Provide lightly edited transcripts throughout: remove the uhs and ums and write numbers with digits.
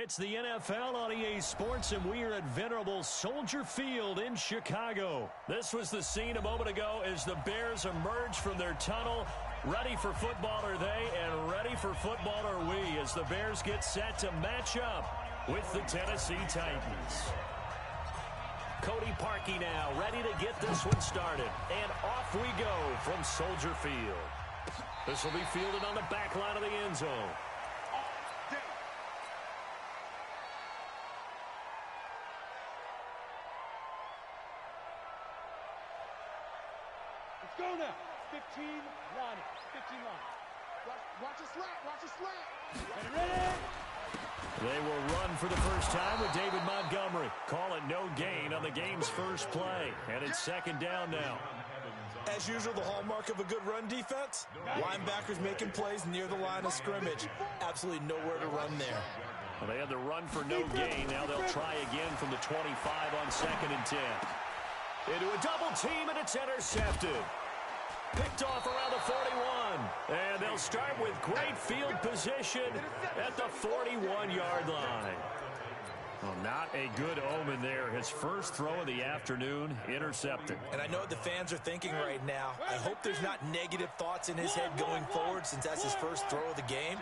It's the NFL on EA Sports, and we are at venerable Soldier Field in Chicago. This was the scene a moment ago as the Bears emerged from their tunnel. Ready for football are they, and ready for football are we, as the Bears get set to match up with the Tennessee Titans. Cody Parkey now ready to get this one started, and off we go from Soldier Field. This will be fielded on the back line of the end zone. Go now. 15 line. 15 line. Watch a slant. Watch a slant. Ready. They will run for the first time with David Montgomery. Call it no gain on the game's first play. And it's second down now. As usual, the hallmark of a good run defense, linebackers making plays near the line of scrimmage. Absolutely nowhere to run there. Well, they had the run for no gain. Now they'll try again from the 25 on 2nd and 10. Into a double team, and it's intercepted. Picked off around the 41. And they'll start with great field position at the 41-yard line. Well, not a good omen there. His first throw of the afternoon intercepted. And I know what the fans are thinking right now. I hope there's not negative thoughts in his head going forward since that's his first throw of the game.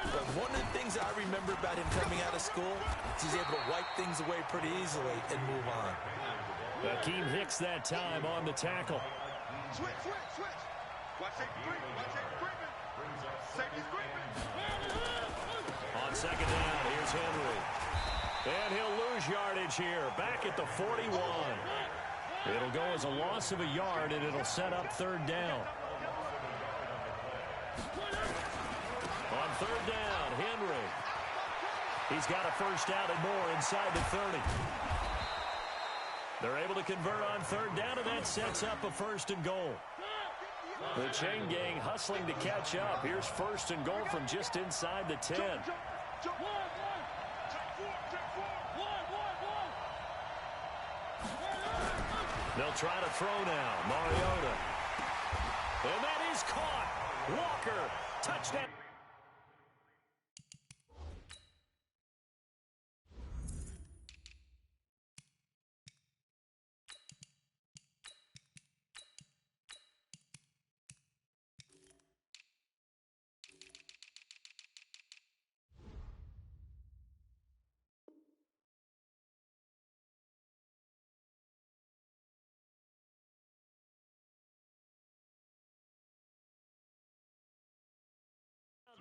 But one of the things I remember about him coming out of school is he's able to wipe things away pretty easily and move on. Akeem Hicks that time on the tackle. Switch. Watch safety Greenman. Safety's Greenman. On second down, here's Henry. And he'll lose yardage here, back at the 41. It'll go as a loss of a yard, and it'll set up third down. On third down, Henry. He's got a first down and more inside the 30. They're able to convert on third down, and that sets up a first and goal. The chain gang hustling to catch up. Here's first and goal from just inside the 10. They'll try to throw now. Mariota. And that is caught. Walker. Touchdown.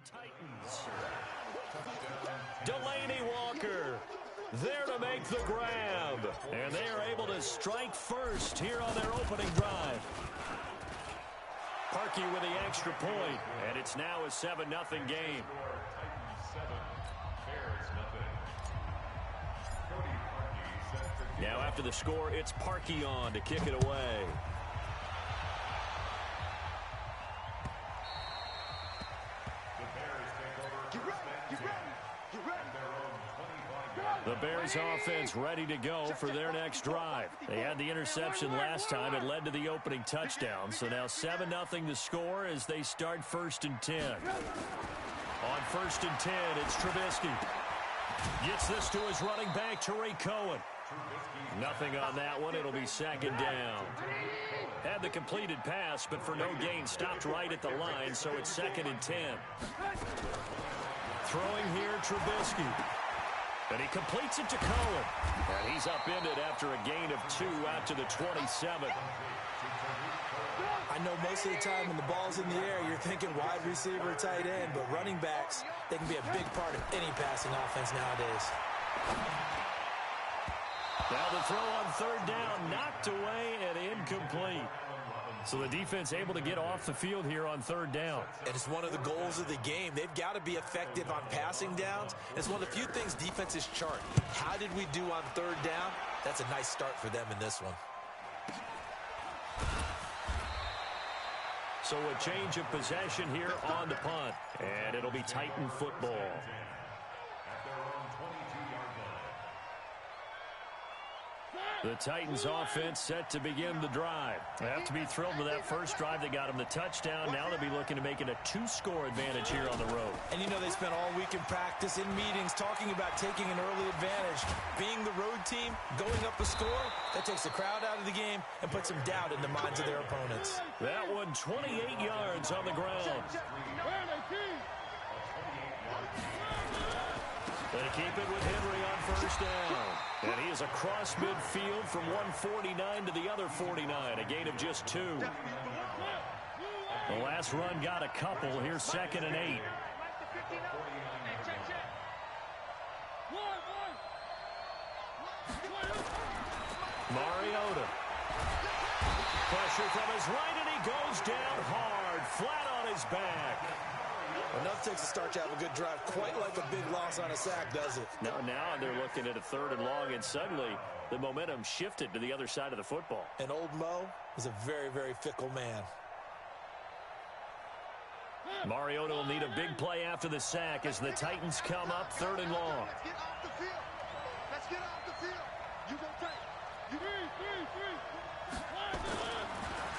Titans. Delaney Walker there to make the grab. And they are able to strike first here on their opening drive. Parkey with the extra point. And it's now a 7-0 game. Now after the score, it's Parkey on to kick it away. The Bears offense ready to go for their next drive. They had the interception last time. It led to the opening touchdown. So now 7-0 the score as they start 1st and 10. On 1st and 10, it's Trubisky. Gets this to his running back, Tariq Cohen. Nothing on that one. It'll be second down. Had the completed pass, but for no gain, stopped right at the line, so it's 2nd and 10. Throwing here, Trubisky. And he completes it to Cohen. And he's upended after a gain of 2 out to the 27. I know most of the time when the ball's in the air, you're thinking wide receiver, tight end, but running backs, they can be a big part of any passing offense nowadays. Now the throw on third down, knocked away and incomplete. So the defense able to get off the field here on third down. And it's one of the goals of the game. They've got to be effective on passing downs. It's one of the few things defenses chart. How did we do on third down? That's a nice start for them in this one. So a change of possession here on the punt. And it'll be Titan football. The Titans offense set to begin the drive. They have to be thrilled with that first drive that got them the touchdown. Now they'll be looking to make it a 2-score advantage here on the road. And you know they spent all week in practice, in meetings, talking about taking an early advantage. Being the road team, going up a score, that takes the crowd out of the game and puts some doubt in the minds of their opponents. That one 28 yards on the ground. They keep it with Henry on first down. And he is across midfield from 149 to the other 49, a gain of just 2. The last run got a couple. Here's 2nd and 8. Mariota. Pressure from his right, and he goes down hard, flat on his back. Enough takes to start to have a good drive. Quite like a big loss on a sack, does it? Now they're looking at a 3rd and long, and suddenly the momentum shifted to the other side of the football. And old Mo is a very, very fickle man. Mariota will need a big play after the sack as the Titans come up 3rd and long. Let's get off the field. Let's get off the field. You go tight. You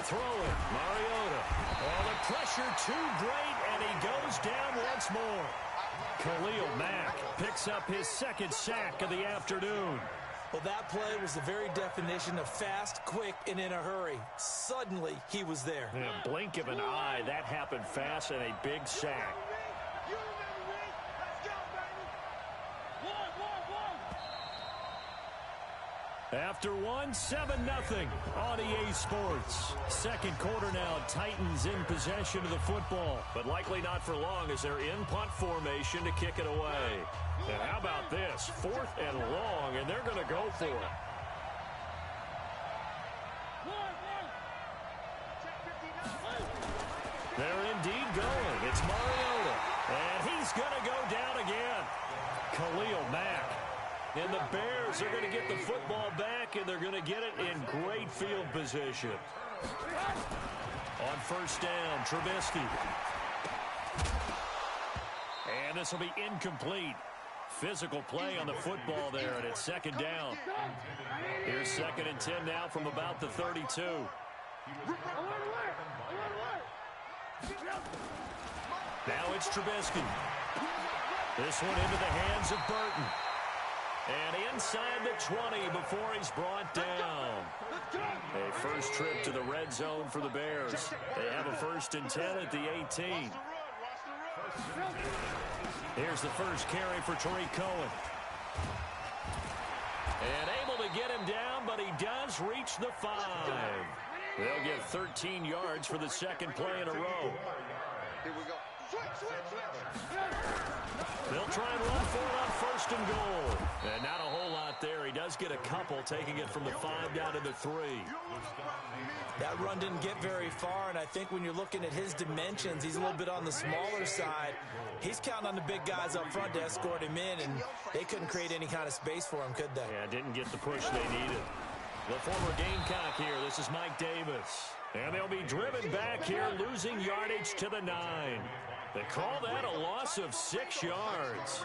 Throw it, Mariota. Oh, the pressure too great, and he goes down once more. Khalil Mack picks up his 2nd sack of the afternoon. Well, that play was the very definition of fast, quick, and in a hurry. Suddenly, he was there. In a blink of an eye, that happened fast, and a big sack. After 7-0 on EA Sports. 2nd quarter now, Titans in possession of the football, but likely not for long as they're in punt formation to kick it away. And how about this? 4th and long, and they're going to go for it. They're indeed going. It's Mariota, and he's going to go down again. Khalil Mack. And the Bears are going to get the football back, and they're going to get it in great field position. On first down, Trubisky. And this will be incomplete. Physical play on the football there, and it's 2nd down. Here's 2nd and 10 now from about the 32. Now it's Trubisky. This one into the hands of Burton. And inside the 20 before he's brought down. A first trip to the red zone for the Bears. They have a 1st and 10 at the 18. Here's the first carry for Tariq Cohen. And able to get him down, but he does reach the 5. They'll get 13 yards for the 2nd play in a row. Here we go. They'll try and run for it on 1st and goal. And not a whole lot there. He does get a couple, taking it from the 5 down to the 3. That run didn't get very far, and I think when you're looking at his dimensions, he's a little bit on the smaller side. He's counting on the big guys up front to escort him in, and they couldn't create any kind of space for him, could they? Yeah, didn't get the push they needed. The former Gamecock here. This is Mike Davis. And they'll be driven back here, losing yardage to the 9. They call that a loss of 6 yards.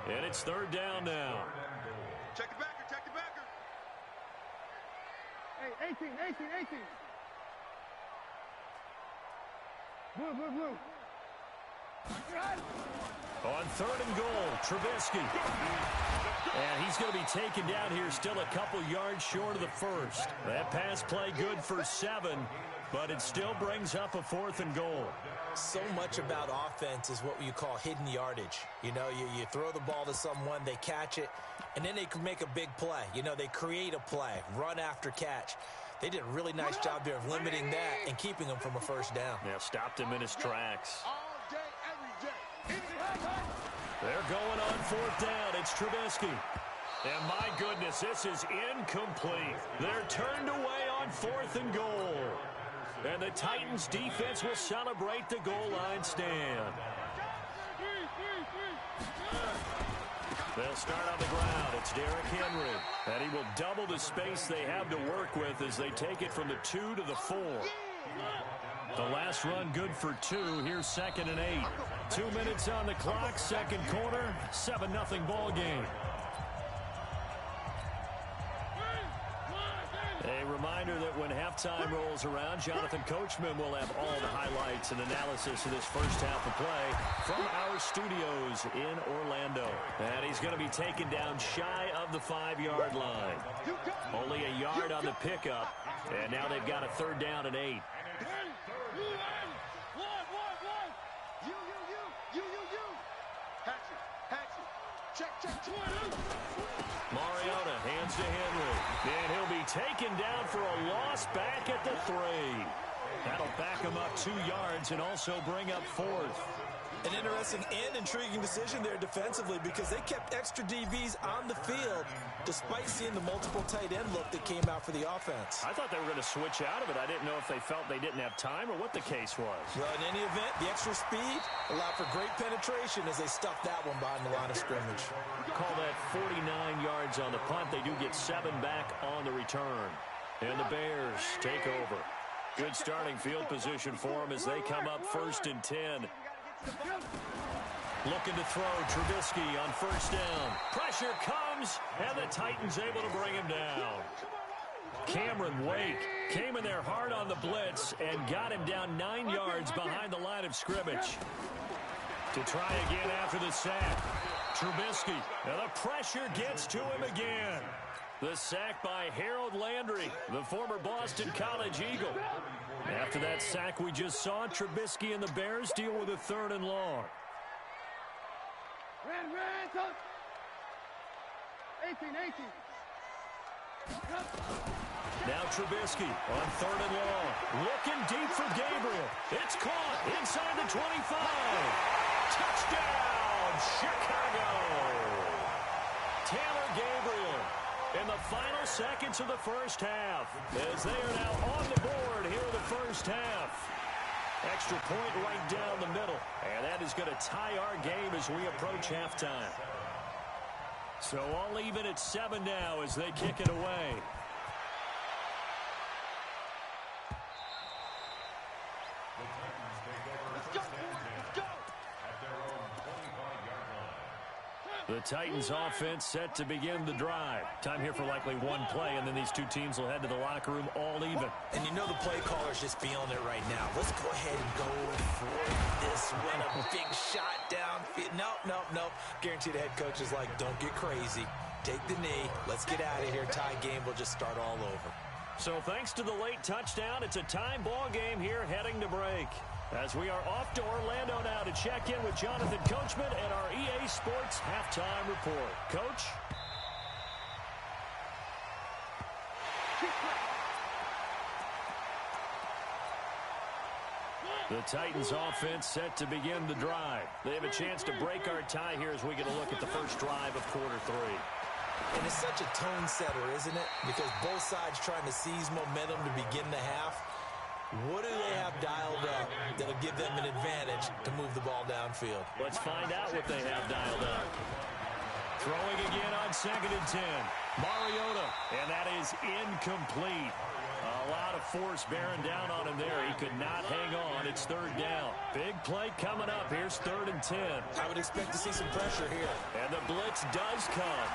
And it's 3rd down now. Check the backer, check the backer. Hey, 18. Blue. On 3rd and goal, Trubisky. And he's going to be taken down here, still a couple yards short of the 1st. That pass play good for 7, but it still brings up a 4th and goal. So much about offense is what you call hidden yardage. You know, you throw the ball to someone, they catch it, and then they can make a big play. You know, they create a play, run after catch. They did a really nice job there of limiting that and keeping him from a 1st down. Yeah, stopped him in his tracks. All day, every day. They're going on 4th down. It's Trubisky. And my goodness, this is incomplete. They're turned away on 4th and goal. And the Titans defense will celebrate the goal line stand. They'll start on the ground. It's Derrick Henry. And he will double the space they have to work with as they take it from the 2 to the 4. The last run good for 2. Here's 2nd and 8. 2 minutes on the clock, 2nd quarter, 7-0 ball game. A reminder that when halftime rolls around, Jonathan Coachman will have all the highlights and analysis of this first half of play from our studios in Orlando. And he's going to be taken down shy of the 5-yard line. Only a yard on the pickup, and now they've got a 3rd down and 8. Mariota hands to Henry, and he'll be taken down for a loss back at the 3. That'll back him up 2 yards and also bring up 4th. An interesting and intriguing decision there defensively because they kept extra DBs on the field despite seeing the multiple tight end look that came out for the offense. I thought they were going to switch out of it. I didn't know if they felt they didn't have time or what the case was. Well, in any event, the extra speed allowed for great penetration as they stuffed that one behind the line of scrimmage. Call that 49 yards on the punt. They do get 7 back on the return. And the Bears take over. Good starting field position for them as they come up 1st and 10. Looking to throw Trubisky on 1st down. Pressure comes, and the Titans able to bring him down. Cameron Wake came in there hard on the blitz and got him down 9 yards behind the line of scrimmage. To try again after the sack. Trubisky, and the pressure gets to him again. The sack by Harold Landry, the former Boston College Eagle. After that sack we just saw, Trubisky and the Bears deal with a 3rd and long. 18. Now Trubisky on 3rd and long. Looking deep for Gabriel. It's caught inside the 25. Touchdown, Chicago. Taylor Gabriel in the final seconds of the first half as they are now on the board here in the first half. Extra point right down the middle, and that is going to tie our game as we approach halftime. So all even at 7 now as they kick it away. The Titans offense set to begin the drive. Time here for likely one play, and then these two teams will head to the locker room all even. And you know the play caller's just feeling it right now. Let's go ahead and go for this one. A big shot downfield. Nope. Guaranteed the head coach is like, don't get crazy. Take the knee. Let's get out of here. Tie game will just start all over. So thanks to the late touchdown, it's a time ball game here heading to break. As we are off to Orlando now to check in with Jonathan Coachman and our EA Sports halftime report. Coach? The Titans offense set to begin the drive. They have a chance to break our tie here as we get a look at the first drive of quarter 3. And it's such a tone setter, isn't it? Because both sides trying to seize momentum to begin the half. What do they have dialed up that'll give them an advantage to move the ball downfield? Let's find out what they have dialed up. Throwing again on 2nd and 10. Mariota, and that is incomplete. A lot of force bearing down on him there. He could not hang on. It's 3rd down. Big play coming up. Here's 3rd and 10. I would expect to see some pressure here. And the blitz does come.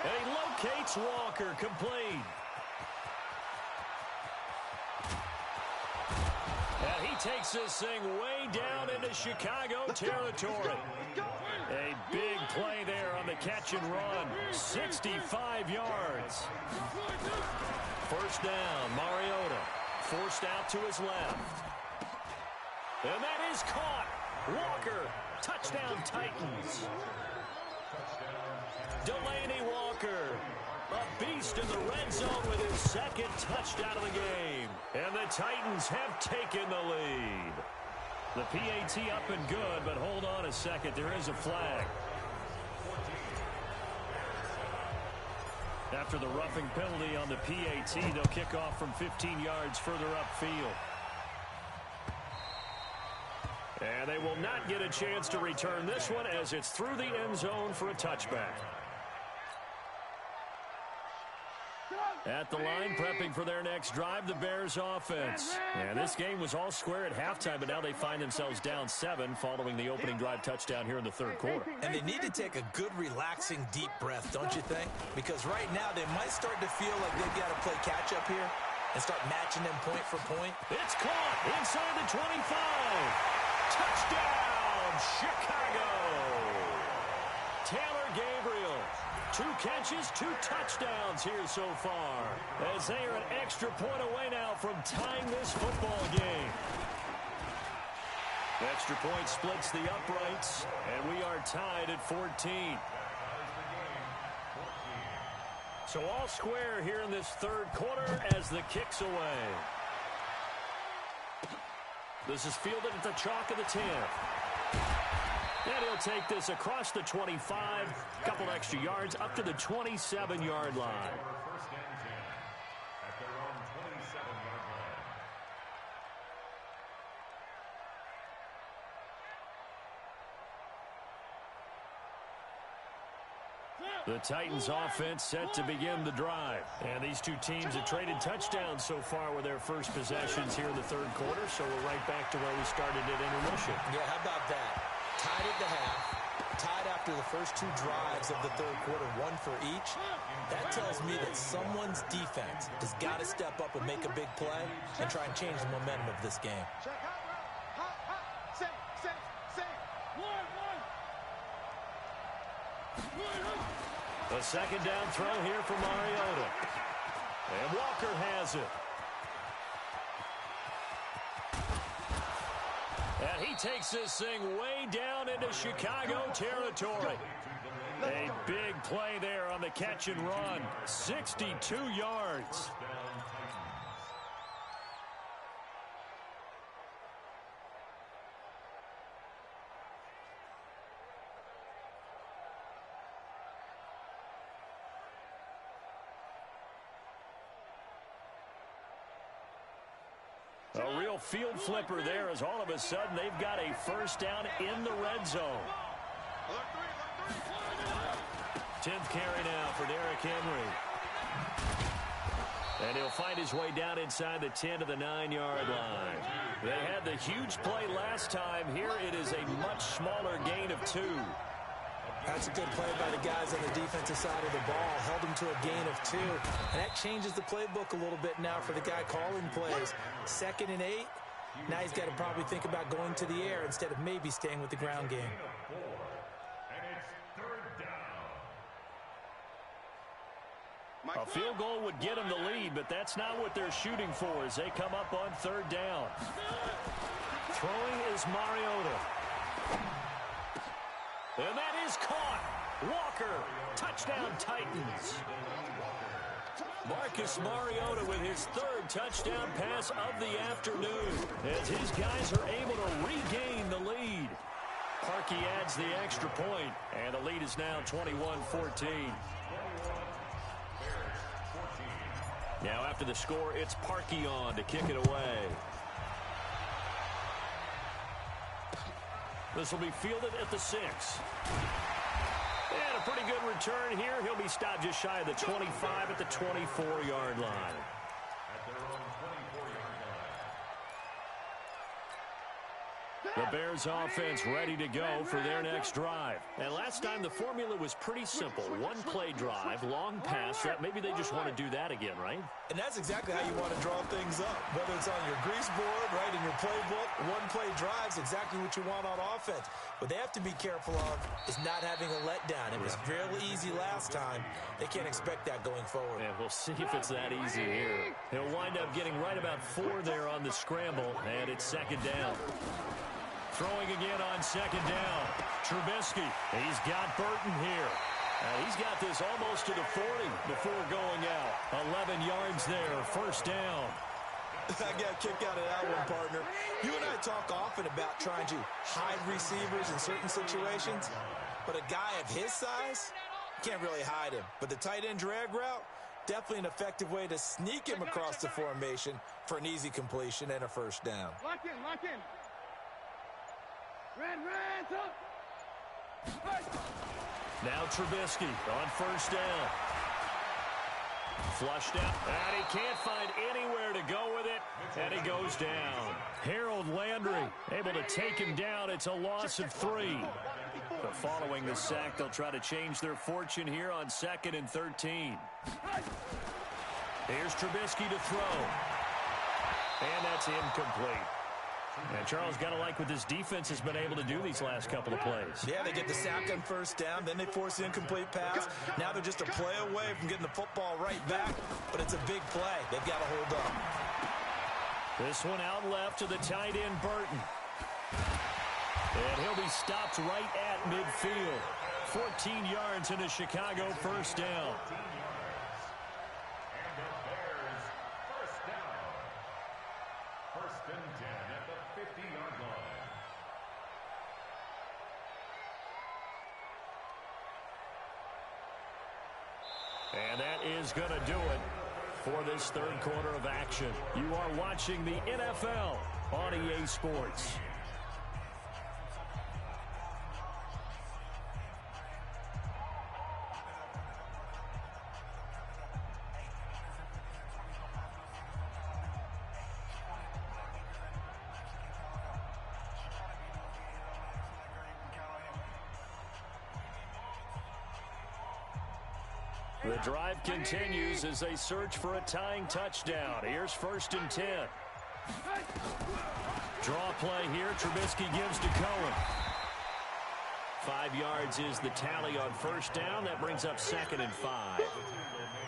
And he locates Walker, complete. And he takes this thing way down into Chicago territory. A big play there on the catch and run. 65 yards. 1st down, Mariota. Forced out to his left. And that is caught. Walker, touchdown Titans. Delaney Walker, a beast in the red zone with his 2nd touchdown of the game. And the Titans have taken the lead. The PAT up and good, but hold on a second. There is a flag. After the roughing penalty on the PAT, they'll kick off from 15 yards further upfield. And they will not get a chance to return this one as it's through the end zone for a touchback. At the line, prepping for their next drive, the Bears offense. And this game was all square at halftime, but now they find themselves down 7 following the opening drive touchdown here in the third quarter. And they need to take a good, relaxing, deep breath, don't you think? Because right now they might start to feel like they've got to play catch-up here and start matching them point for point. It's caught inside the 25. Touchdown, Chicago. Taylor Gabriel. 2 catches, 2 touchdowns here so far, as they are an extra point away now from tying this football game. Extra point splits the uprights, and we are tied at 14. So all square here in this third quarter as the kick's away. This is fielded at the chalk of the 10. And he'll take this across the 25, a couple extra yards up to the 27-yard line. The Titans offense set to begin the drive. And these two teams have traded touchdowns so far with their first possessions here in the third quarter, so we're right back to where we started at intermission. Yeah, how about that? Tied at the half, tied after the first 2 drives of the third quarter, 1 for each. That tells me that someone's defense has got to step up and make a big play and try and change the momentum of this game. A second down throw here for Mariota. And Walker has it. And he takes this thing way down into Chicago territory. A big play there on the catch and run. 62 yards. A real field flipper there as all of a sudden they've got a first down in the red zone. 10th carry now for Derrick Henry. And he'll find his way down inside the 10 to the 9-yard line. They had the huge play last time. Here it is a much smaller gain of 2. That's a good play by the guys on the defensive side of the ball. Held him to a gain of 2. And that changes the playbook a little bit now for the guy calling plays. 2nd and 8. Now he's got to probably think about going to the air instead of maybe staying with the ground game. A field goal would get them the lead, but that's not what they're shooting for as they come up on 3rd down. Throwing is Mariota. And that is caught. Walker, touchdown Titans. Marcus Mariota with his 3rd touchdown pass of the afternoon as his guys are able to regain the lead. Parkey adds the extra point, and the lead is now 21-14. Now after the score, it's Parkey on to kick it away. This will be fielded at the 6. And a pretty good return here. He'll be stopped just shy of the 25 at the 24-yard line. The Bears offense ready to go for their next drive. And last time the formula was pretty simple. 1-play drive, long pass. Maybe they just want to do that again, right? And that's exactly how you want to draw things up. Whether it's on your grease board, right, in your playbook, 1-play drive's exactly what you want on offense. What they have to be careful of is not having a letdown. It was real easy last time. They can't expect that going forward. And we'll see if it's that easy here. He'll wind up getting right about 4 there on the scramble, and it's 2nd down. Throwing again on 2nd down. Trubisky, he's got Burton here. He's got this almost to the 40 before going out. 11 yards there, 1st down. I got a kick out of that one, partner. You and I talk often about trying to hide receivers in certain situations, but a guy of his size, you can't really hide him. But the tight end drag route, definitely an effective way to sneak him across the formation for an easy completion and a 1st down. Lock in, lock in. Red, now Trubisky on 1st down. flushed out, and he can't find anywhere to go with it, and he goes down. Harold Landry able to take him down. It's a loss of 3. But following the sack, they'll try to change their fortune here on 2nd and 13. Here's Trubisky to throw. And that's incomplete. And Charles, got to like what this defense has been able to do these last couple of plays. Yeah, they get the sack on first down, then they force the incomplete pass. Now they're just a play away from getting the football right back, but it's a big play. They've got to hold up. This one out left to the tight end, Burton. And he'll be stopped right at midfield. 14 yards into Chicago, first down. And that is going to do it for this third quarter of action. You are watching the NFL on EA Sports. The drive continues as they search for a tying touchdown. Here's 1st and 10. Draw play here. Trubisky gives to Cohen. 5 yards is the tally on first down. That brings up 2nd and 5.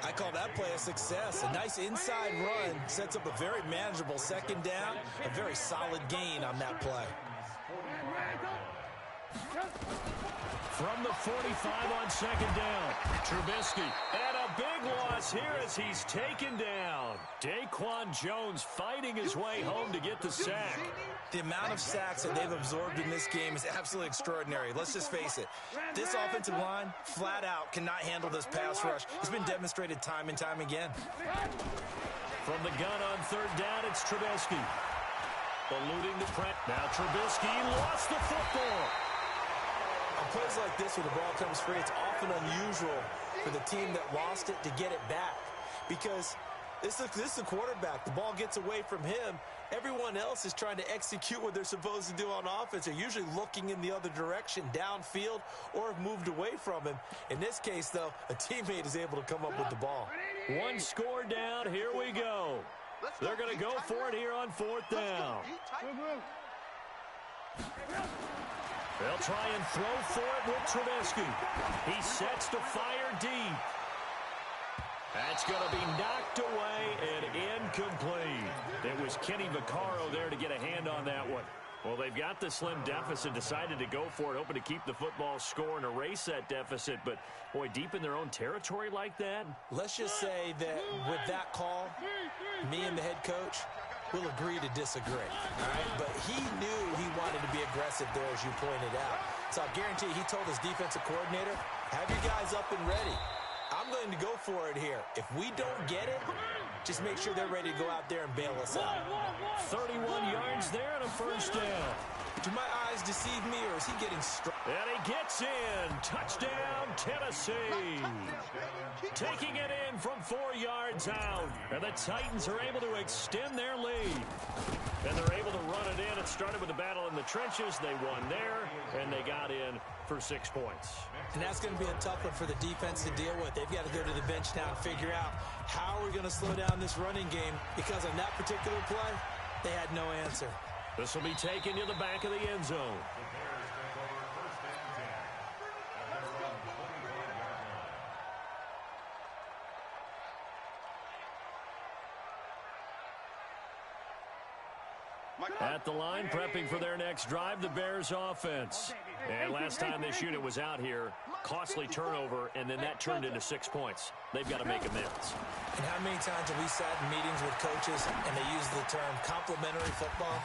I call that play a success. A nice inside run sets up a very manageable 2nd down. A very solid gain on that play. From the 45 on 2nd down, Trubisky. And a big loss here as he's taken down. Daquan Jones fighting his way home to get the sack. The amount of sacks that they've absorbed in this game is absolutely extraordinary. Let's just face it. This offensive line, flat out, cannot handle this pass rush. It's been demonstrated time and time again. From the gun on 3rd down, it's Trubisky. Eluding the press. Now Trubisky lost the football. On plays like this where the ball comes free, it's often unusual for the team that lost it to get it back. Because this is the quarterback. The ball gets away from him. Everyone else is trying to execute what they're supposed to do on offense. They're usually looking in the other direction, downfield, or have moved away from him. In this case, though, a teammate is able to come up with the ball. One score down. Here we go. They're going to go for it here on 4th down. They'll try and throw for it with Trubisky. He sets to fire deep. That's going to be knocked away and incomplete. It was Kenny Vaccaro there to get a hand on that one. Well, they've got the slim deficit, decided to go for it, hoping to keep the football score and erase that deficit. But, boy, deep in their own territory like that. Let's just say that with that call, me and the head coach will agree to disagree. All right? But he knew he wanted to be aggressive there, as you pointed out. So I guarantee he told his defensive coordinator, have your guys up and ready. I'm going to go for it here. If we don't get it, just make sure they're ready to go out there and bail us out. 31 yards there and a first down. Do my eyes deceive me, or is he getting struck? And he gets in. Touchdown, Tennessee. Taking it in from 4 yards out. And the Titans are able to extend their lead. And they're able to run it in. It started with a battle in the trenches. They won there, and they got in for 6 points. And that's going to be a tough one for the defense to deal with. They've got to go to the bench now and figure out how we're going to slow down this running game, because on that particular play, they had no answer. This will be taken to the back of the end zone. At the line, prepping for their next drive, the Bears offense. And last time this unit was out here, costly turnover, and then that turned into 6 points. They've got to make amends. And how many times have we sat in meetings with coaches and they use the term complementary football?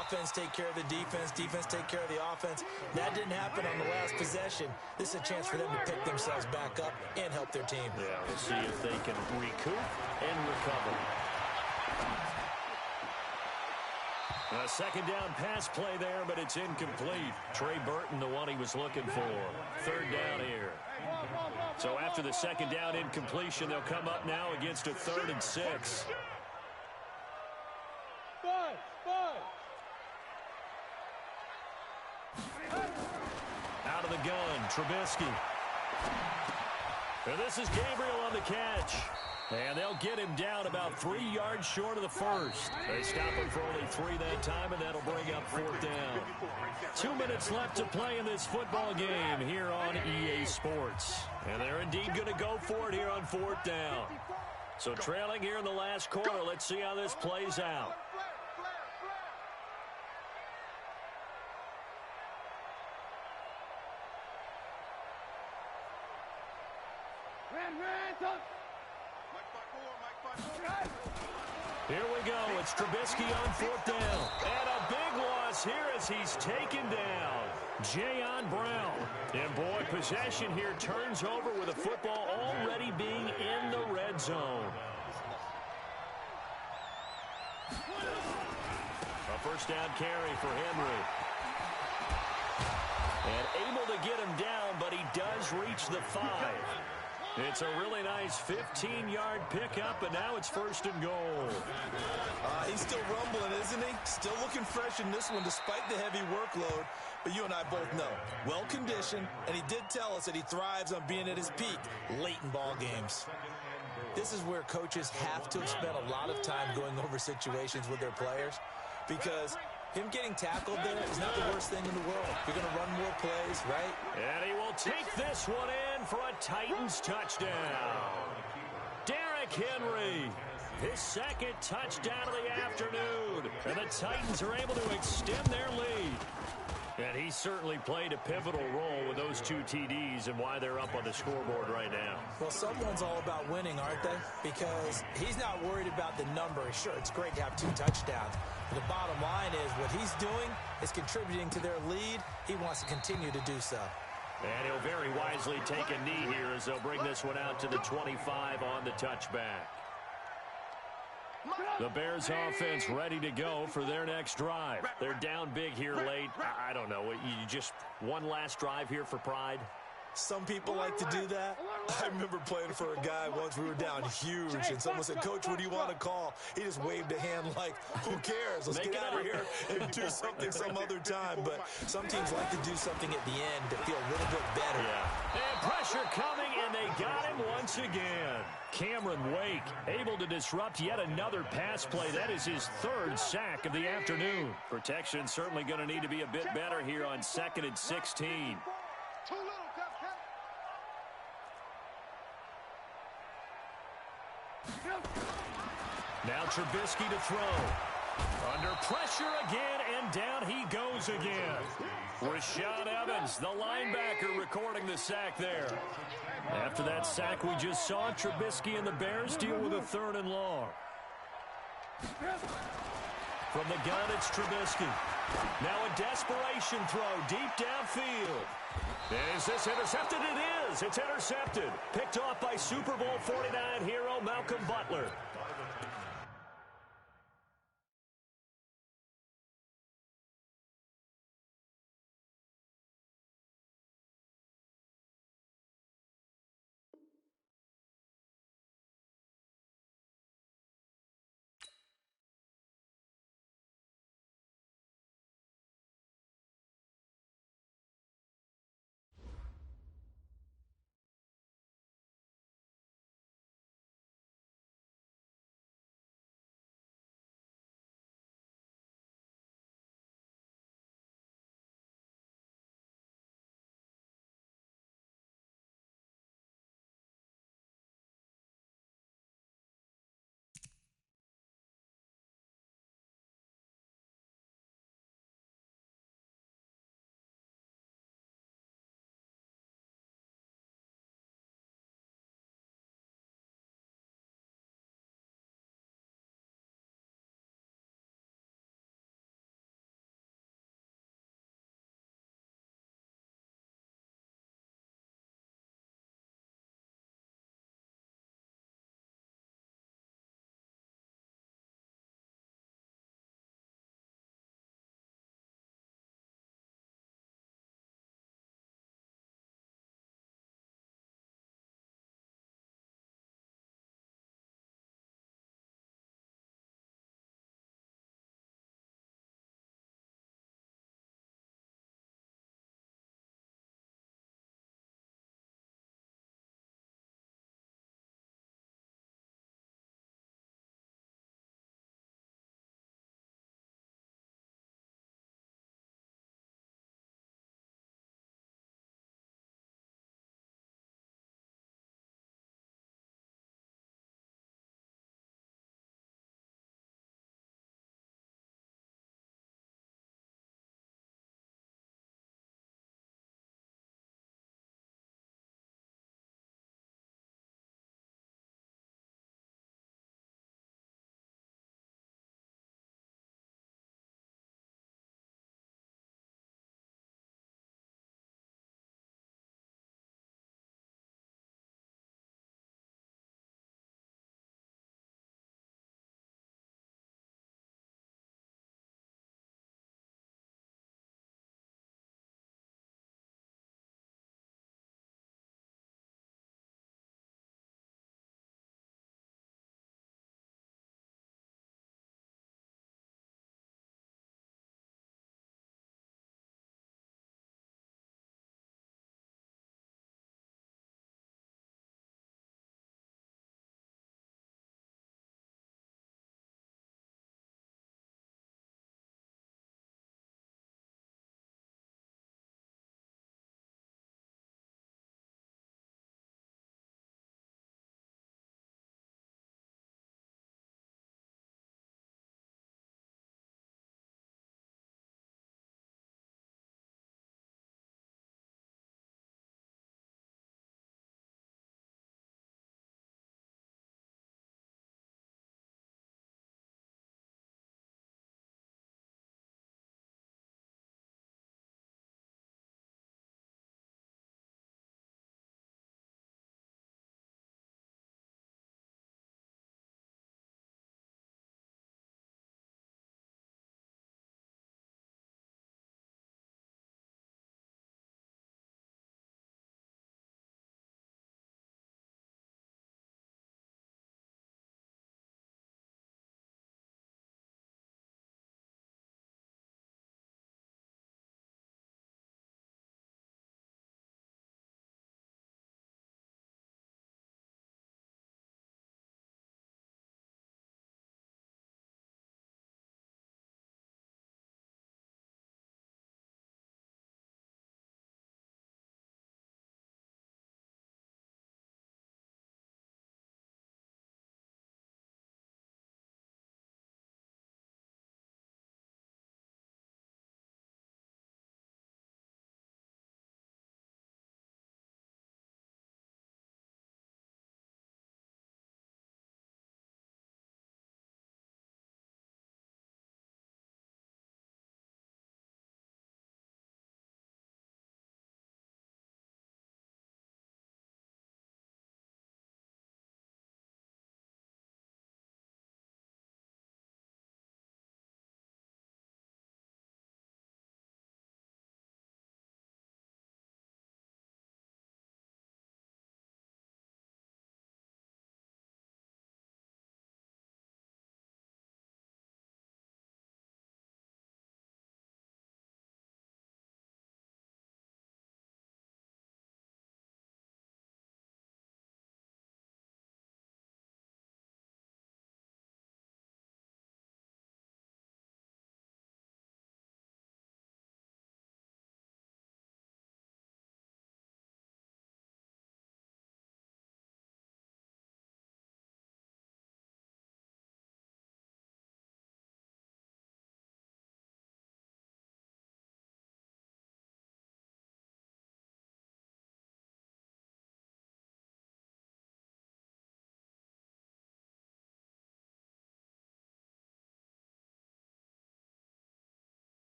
Offense take care of the defense, defense take care of the offense. That didn't happen on the last possession. This is a chance for them to pick themselves back up and help their team. Yeah, we'll see if they can recoup and recover. A second down pass play there, but it's incomplete. Trey Burton, the one he was looking for. Third down here. So after the second down incompletion, they'll come up now against a 3rd and 6. Out of the gun, Trubisky. And this is Gabriel on the catch. And they'll get him down about 3 yards short of the first. They stop him for only 3 that time, and that'll bring up 4th down. 2 minutes left to play in this football game here on EA Sports. And they're indeed going to go for it here on 4th down. So trailing here in the last quarter, let's see how this plays out. Here we go. It's Trubisky on 4th down. And a big loss here as he's taken down. Jayon Brown. And boy, possession here turns over with the football already being in the red zone. A first down carry for Henry. And able to get him down, but he does reach the 5. It's a really nice 15-yard pickup, and now it's 1st and goal. He's still rumbling, isn't he? Still looking fresh in this one despite the heavy workload. But you and I both know, well-conditioned, and he did tell us that he thrives on being at his peak late in ball games. This is where coaches have to spend a lot of time going over situations with their players, because him getting tackled there is not the worst thing in the world. You're going to run more plays, right? And he will take this one in for a Titans touchdown. Derrick Henry, his 2nd touchdown of the afternoon. And the Titans are able to extend their lead. And he certainly played a pivotal role with those 2 TDs and why they're up on the scoreboard right now. Well, someone's all about winning, aren't they? Because he's not worried about the number. Sure, it's great to have 2 touchdowns. But the bottom line is what he's doing is contributing to their lead. He wants to continue to do so. And he'll very wisely take a knee here as they'll bring this one out to the 25 on the touchback. The Bears offense ready to go for their next drive. They're down big here late. I don't know. You just one last drive here for pride? Some people like to do that. I remember playing for a guy once. We were down huge, and someone said, "Coach, what do you want to call?" He just waved a hand like, who cares? Let's get out of here and do something some other time. But some teams like to do something at the end to feel a little bit better. Yeah. And pressure coming, and they got him once again. Cameron Wake able to disrupt yet another pass play. That is his 3rd sack of the afternoon. Protection certainly going to need to be a bit better here on 2nd and 16. Now Trubisky to throw. Under pressure again, and down he goes again. Rashad Evans, the linebacker, recording the sack there. After that sack we just saw, Trubisky and the Bears deal with a 3rd and long. From the gun, it's Trubisky. Now a desperation throw deep downfield. Is this intercepted? It is. It's intercepted. Picked off by Super Bowl 49 hero Malcolm Butler.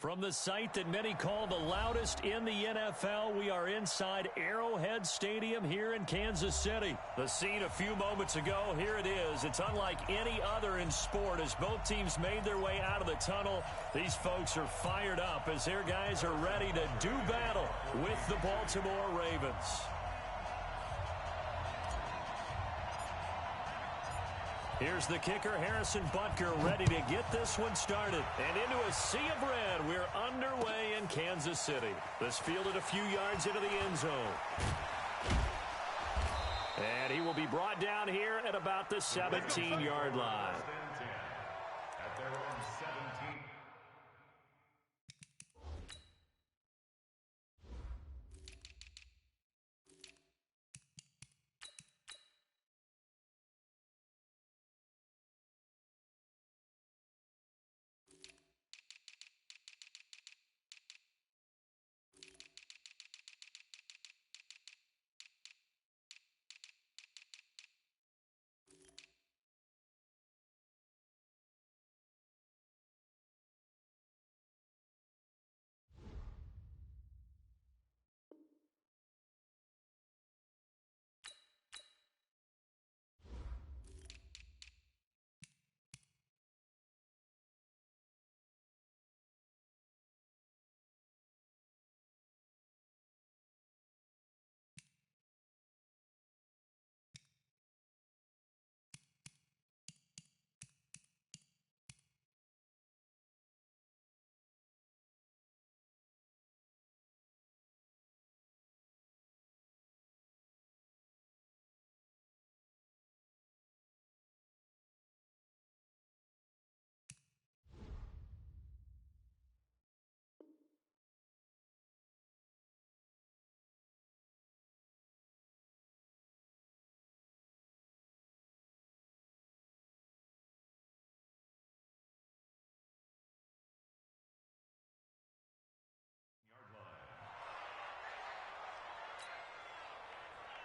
From the site that many call the loudest in the NFL, we are inside Arrowhead Stadium here in Kansas City. The scene a few moments ago, here it is. It's unlike any other in sport as both teams made their way out of the tunnel. These folks are fired up as their guys are ready to do battle with the Baltimore Ravens. Here's the kicker, Harrison Butker, ready to get this one started. And into a sea of red, we're underway in Kansas City. This fielded a few yards into the end zone. And he will be brought down here at about the 17-yard line. At their own 17.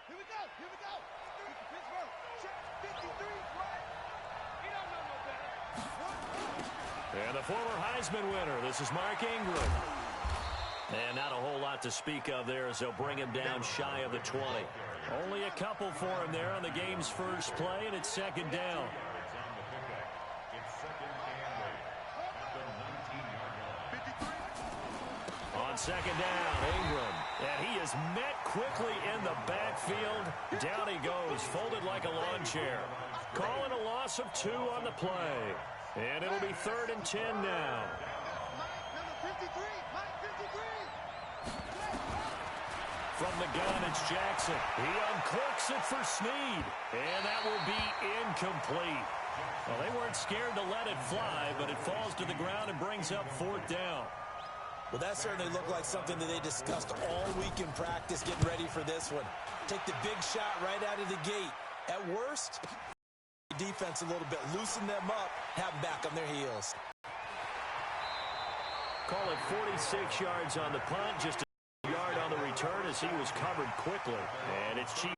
Here we go. Here we go. Pittsburgh. Check 53. Right. He don't know no better. And the former Heisman winner, this is Mark Ingram. And not a whole lot to speak of there as they'll bring him down shy of the 20. Only a couple for him there on the game's first play, and it's second down. On second down, Ingram. And he is met quickly in the backfield. Down he goes, folded like a lawn chair. Calling a loss of 2 on the play. And it'll be 3rd and 10 now. Number 53. Mike 53. From the gun, it's Jackson. He unclicks it for Snead. And that will be incomplete. Well, they weren't scared to let it fly, but it falls to the ground and brings up 4th down. Well, that certainly looked like something that they discussed all week in practice, getting ready for this one. Take the big shot right out of the gate. At worst, defense a little bit, loosen them up, have them back on their heels. Call it 46 yards on the punt, just a yard on the return as he was covered quickly. And it's Chiefs.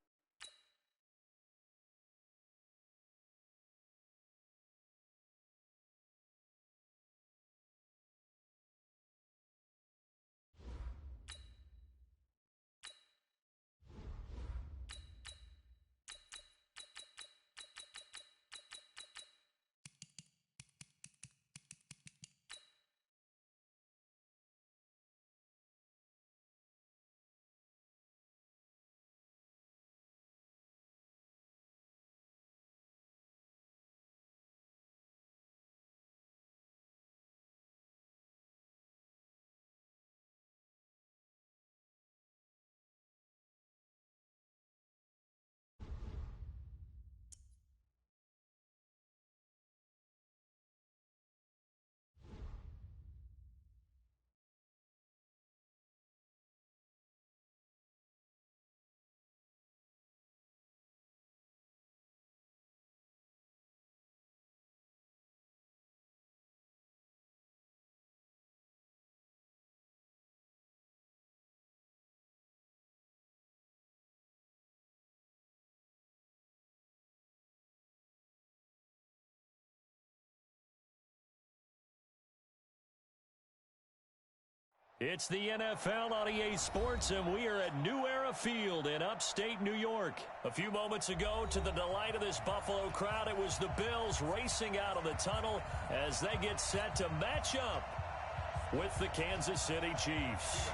It's the NFL on EA Sports, and we are at New Era Field in upstate New York. A few moments ago, to the delight of this Buffalo crowd, it was the Bills racing out of the tunnel as they get set to match up with the Kansas City Chiefs.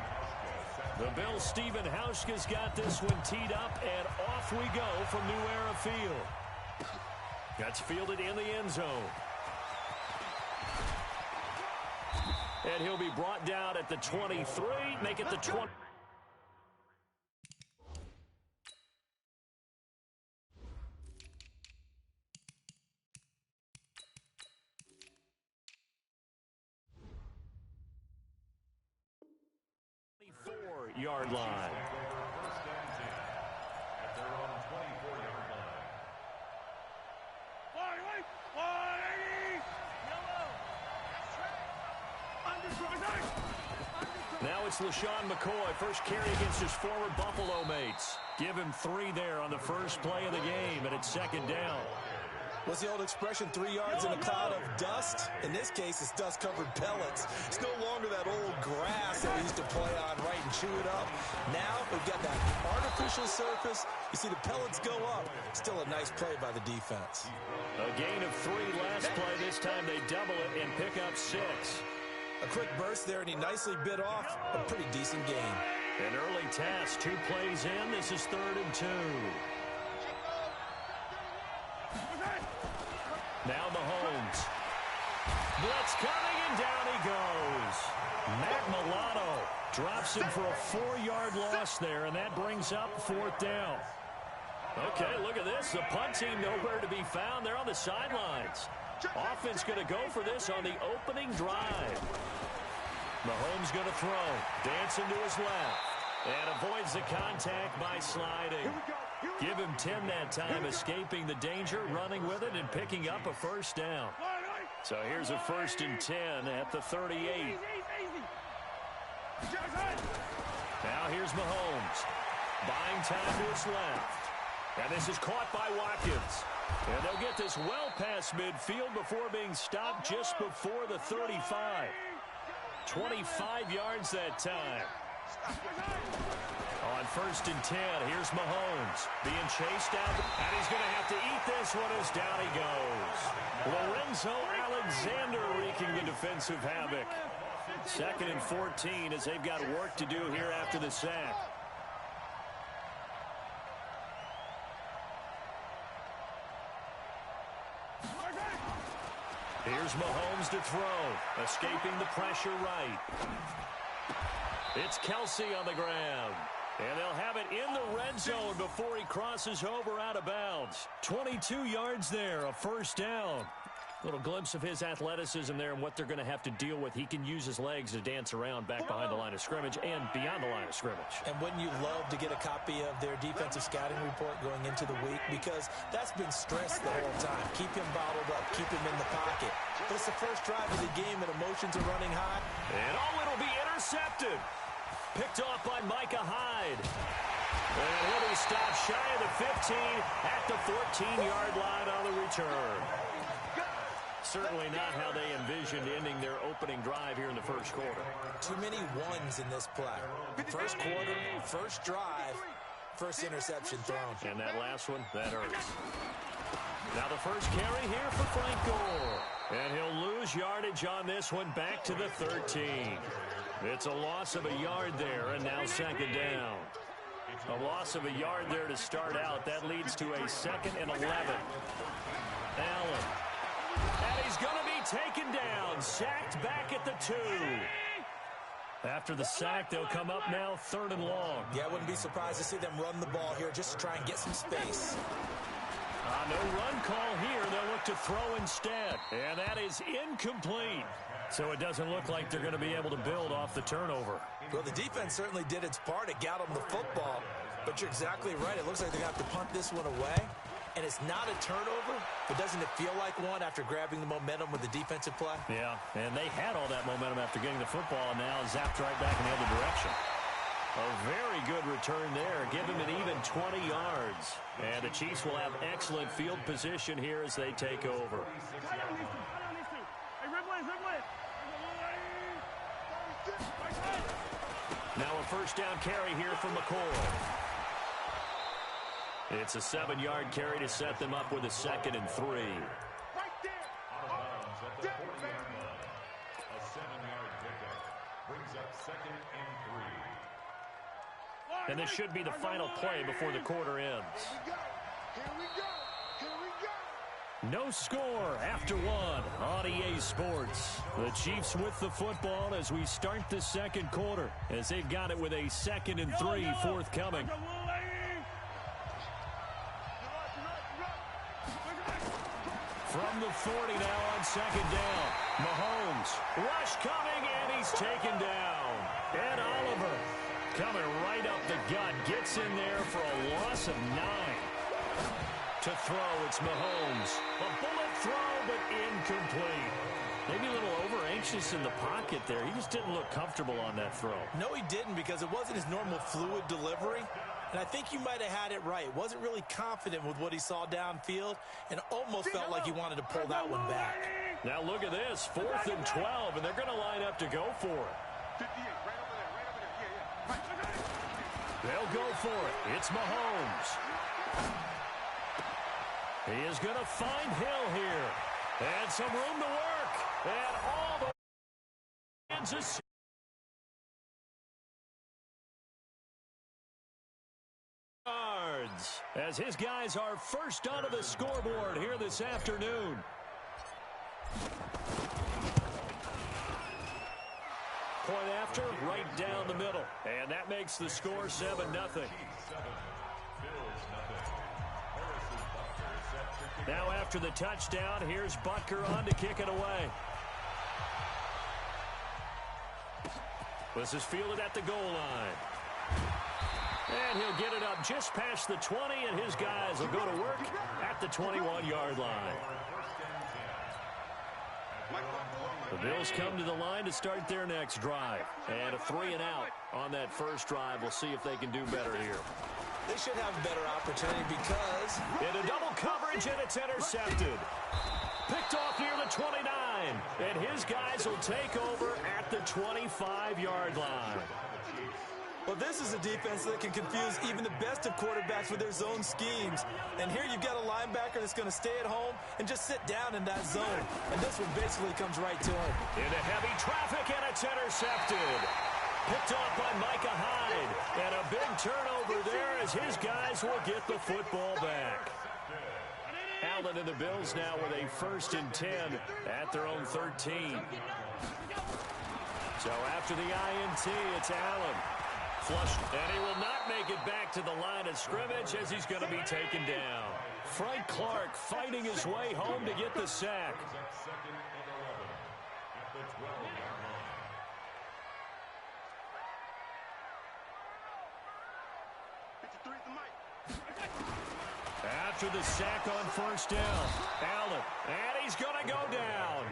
The Bills' Stephen Hauschka's got this one teed up, and off we go from New Era Field. That's fielded in the end zone. And he'll be brought down at the 23, make it the 20. Yard line. At their own 24-yard line. Now it's LaShawn McCoy, first carry against his former Buffalo mates. Give him 3 there on the first play of the game, and it's second down. What's the old expression, 3 yards in a cloud of dust? In this case, it's dust-covered pellets. It's no longer that old grass that we used to play on, right, and chew it up. Now we've got that artificial surface. You see the pellets go up. Still a nice play by the defense. A gain of 3 last play. This time they double it and pick up 6. A quick burst there, and he nicely bit off a pretty decent gain. An early task, 2 plays in. This is 3rd and 2. Now Mahomes. Blitz coming, and down he goes. Matt Milano drops him for a 4-yard loss there, and that brings up 4th down. Okay, look at this. The punt team nowhere to be found. They're on the sidelines. Offense going to go for this on the opening drive. Mahomes going to throw. Dancing to his left. And avoids the contact by sliding. Give him 10 that time, escaping the danger, running with it, and picking up a first down. So here's a 1st and 10 at the 38. Now here's Mahomes. Buying time to his left. And this is caught by Watkins. And they'll get this well past midfield before being stopped just before the 35. 25 yards that time. On 1st and 10, here's Mahomes being chased down, and he's going to have to eat this one as down he goes. Lorenzo Alexander wreaking the defensive havoc. 2nd and 14 as they've got work to do here after the sack. Here's Mahomes to throw, escaping the pressure right. It's Kelsey on the ground. And they'll have it in the red zone before he crosses over out of bounds. 22 yards there, a first down. Little glimpse of his athleticism there and what they're going to have to deal with. He can use his legs to dance around back behind the line of scrimmage and beyond the line of scrimmage. And wouldn't you love to get a copy of their defensive scouting report going into the week? Because that's been stressed the whole time. Keep him bottled up, keep him in the pocket. But it's the first drive of the game and emotions are running high. And it'll be intercepted. Picked off by Micah Hyde. And he'll be stopped shy of the 15 at the 14-yard line on the return. Certainly not how they envisioned ending their opening drive here in the first quarter. Too many ones in this play. First quarter, first drive, first interception thrown. And that last one, that hurts. Now the first carry here for Frank Gore. And he'll lose yardage on this one back to the 13. It's a loss of a yard there, and now 2nd down. A loss of a yard there to start out. That leads to a 2nd and 11. Allen. And he's going to be taken down. Sacked back at the 2. After the sack, they'll come up now 3rd and long. Yeah, I wouldn't be surprised to see them run the ball here just to try and get some space. No run call here. They'll look to throw instead. And that is incomplete. So it doesn't look like they're going to be able to build off the turnover. Well, the defense certainly did its part. It got them the football. But you're exactly right. It looks like they're going to have to punt this one away. And it's not a turnover, but doesn't it feel like one after grabbing the momentum with the defensive play? Yeah, and they had all that momentum after getting the football, and now zapped right back in the other direction. A very good return there. Give him an even 20 yards. And the Chiefs will have excellent field position here as they take over. Now a first down carry here from McCoy. It's a 7-yard carry to set them up with a 2nd and 3. Right there. Out of bounds at the 40-yard line. A 7-yard pickup brings up 2nd and 3. And this should be the final play before the quarter ends. Here we go. Here we go. No score after 1 on EA Sports. The Chiefs with the football as we start the second quarter, as they've got it with a 2nd and 3 forthcoming. From the 40 now on 2nd down. Mahomes, rush coming, and he's taken down. Ed Oliver coming right up the gut, gets in there for a loss of 9. To throw, it's Mahomes. A bullet throw, but incomplete. Maybe a little over-anxious in the pocket there. He just didn't look comfortable on that throw. No, he didn't, because it wasn't his normal fluid delivery. And I think you might have had it right. Wasn't really confident with what he saw downfield and almost felt like he wanted to pull that one back. Now look at this, 4th and 12, and they're going to line up to go for it. 58, right over there, right over there. Yeah. They'll go for it. It's Mahomes. He is going to find Hill here. And some room to work. And all the Kansas yards as his guys are first onto the scoreboard here this afternoon. Point after, right down the middle. And that makes the score 7-0. Now after the touchdown, here's Butker on to kick it away. This is fielded at the goal line. And he'll get it up just past the 20, and his guys will go to work at the 21-yard line. The Bills come to the line to start their next drive. And a 3-and-out on that first drive. We'll see if they can do better here. They should have a better opportunity because in a double coverage, and it's intercepted. Picked off near the 29. And his guys will take over at the 25-yard line. Well, this is a defense that can confuse even the best of quarterbacks with their zone schemes. And here you've got a linebacker that's going to stay at home and just sit down in that zone. And this one basically comes right to him. Into heavy traffic, and it's intercepted. Picked off by Micah Hyde. And a big turnover there as his guys will get the football back. Allen and the Bills now with a 1st and 10 at their own 13. So after the INT, it's Allen. Flushed, and he will not make it back to the line of scrimmage as he's going to be taken down. Frank Clark fighting his way home to get the sack. After the sack on first down, Allen, and he's going to go down.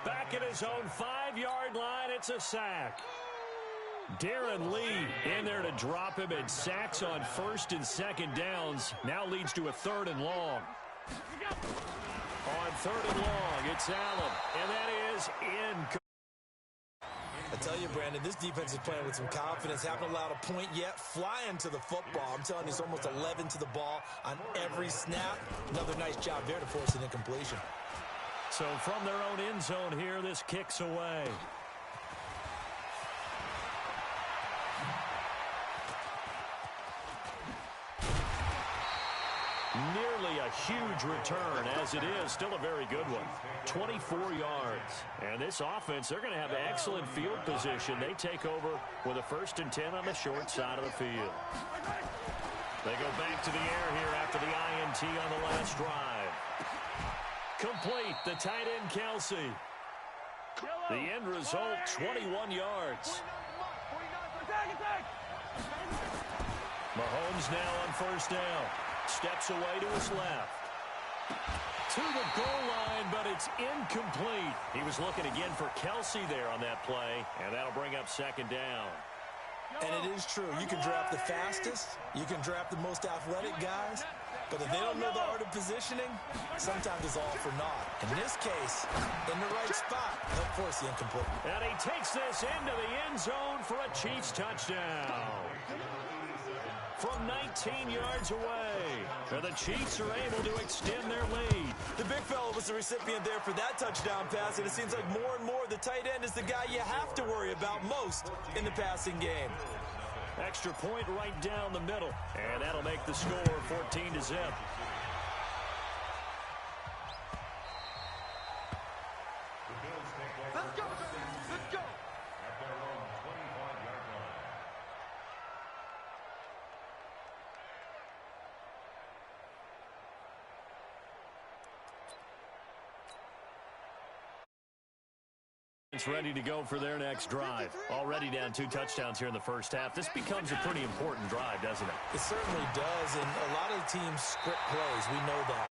Back at his own 5-yard line, it's a sack. Darren Lee in there to drop him, and sacks on 1st and 2nd downs now leads to a 3rd and long. On 3rd and long, it's Allen, and that is in. I tell you, Brandon, this defense is playing with some confidence. Haven't allowed a point yet. Flying to the football. I'm telling you, it's almost 11 to the ball on every snap. Another nice job there to force an incompletion. So from their own end zone here, this kicks away. Nearly a huge return, as it is still a very good one. 24 yards. And this offense, they're going to have excellent field position. They take over with a 1st and 10 on the short side of the field. They go back to the air here after the INT on the last drive. Complete, the tight end Kelsey. The end result, 21 yards. Mahomes now on first down. Steps away to his left. To the goal line, but it's incomplete. He was looking again for Kelsey there on that play, and that'll bring up 2nd down. And it is true. You can draft the fastest. You can draft the most athletic guys. But if they don't know the art of positioning, sometimes it's all for naught. In this case, in the right spot, they'll force the incomplete. And he takes this into the end zone for a Chiefs touchdown. From 19 yards away, the Chiefs are able to extend their lead. The big fella was the recipient there for that touchdown pass, and it seems like more and more the tight end is the guy you have to worry about most in the passing game. Extra point right down the middle, and that'll make the score 14-0. Let's go, let's go. At their own 25-yard line. It's ready to go for their next drive. Already down 2 touchdowns here in the first half. This becomes a pretty important drive, doesn't it? It certainly does, and a lot of teams script plays. We know that.